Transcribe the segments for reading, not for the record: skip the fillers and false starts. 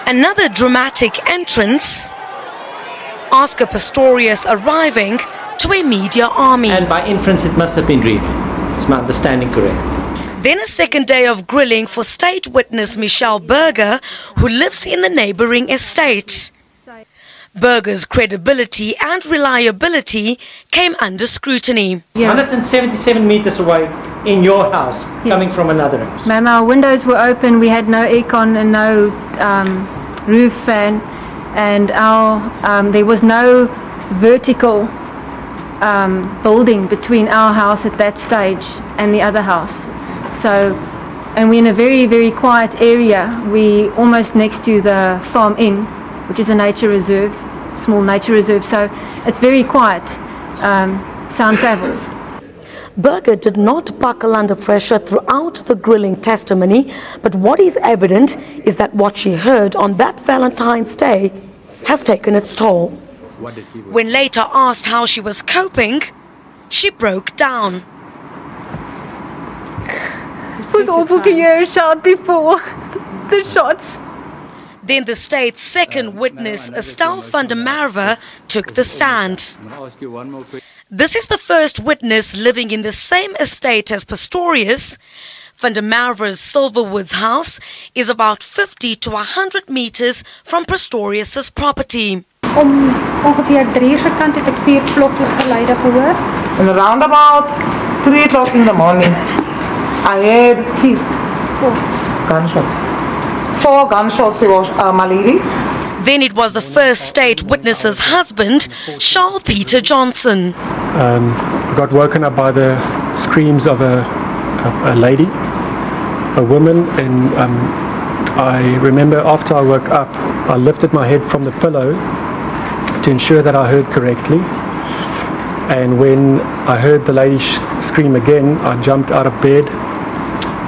Another dramatic entrance, Oscar Pistorius arriving to a media army. And by inference it must have been Reeva. Is my understanding correct? Then a second day of grilling for state witness Michelle Berger, who lives in the neighboring estate. Berger's credibility and reliability came under scrutiny. 177 meters away in your house, yes. Coming from another house. Ma'am, our windows were open, we had no aircon and no roof fan, and there was no vertical building between our house at that stage and the other house. So, and we're in a very, very quiet area. We almost next to the Farm Inn, which is a nature reserve, small nature reserve, so it's very quiet. Sound travels. Berger did not buckle under pressure throughout the grilling testimony, but what is evident is that what she heard on that Valentine's Day has taken its toll. When later asked how she was coping, she broke down. It was awful to hear her shout before the shots. Then the state's second witness, Estelle van der Merwe, took the stand. This is the first witness living in the same estate as Pistorius. Van der Merwe's Silverwoods house is about 50 to 100 meters from Pistorius's property. Ongeveer 3 uur kant het ek 4 klokgeluide gehoor. And around about 3 o'clock in the morning, I heard 4 gunshots. 4 gunshots, my lady. Then it was the first state witness's husband, Charles Peter Johnson. I got woken up by the screams of a lady, a woman, and I remember after I woke up, I lifted my head from the pillow to ensure that I heard correctly. And when I heard the lady scream again, I jumped out of bed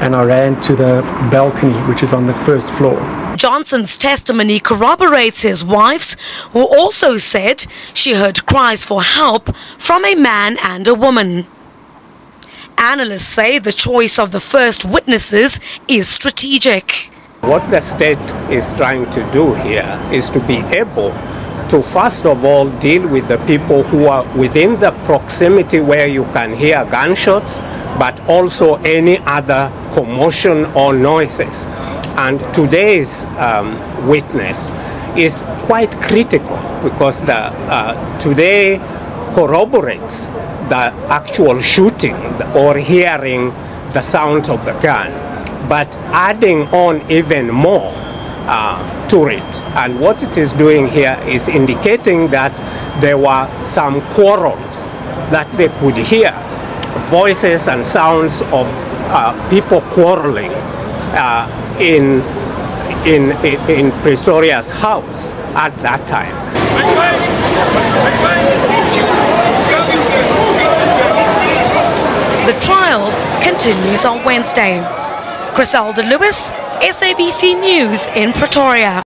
and I ran to the balcony, which is on the first floor. Johnson's testimony corroborates his wife's, who also said she heard cries for help from a man and a woman. Analysts say the choice of the first witnesses is strategic. What the state is trying to do here is to be able to first of all deal with the people who are within the proximity where you can hear gunshots, but also any other commotion or noises. And today's witness is quite critical because today corroborates the actual shooting or hearing the sound of the gun, but adding on even more to it. And what it is doing here is indicating that there were some quarrels that they could hear, voices and sounds of people quarreling in Pistorius' house at that time. The trial continues on Wednesday. Griselda Lewis, SABC News in Pretoria.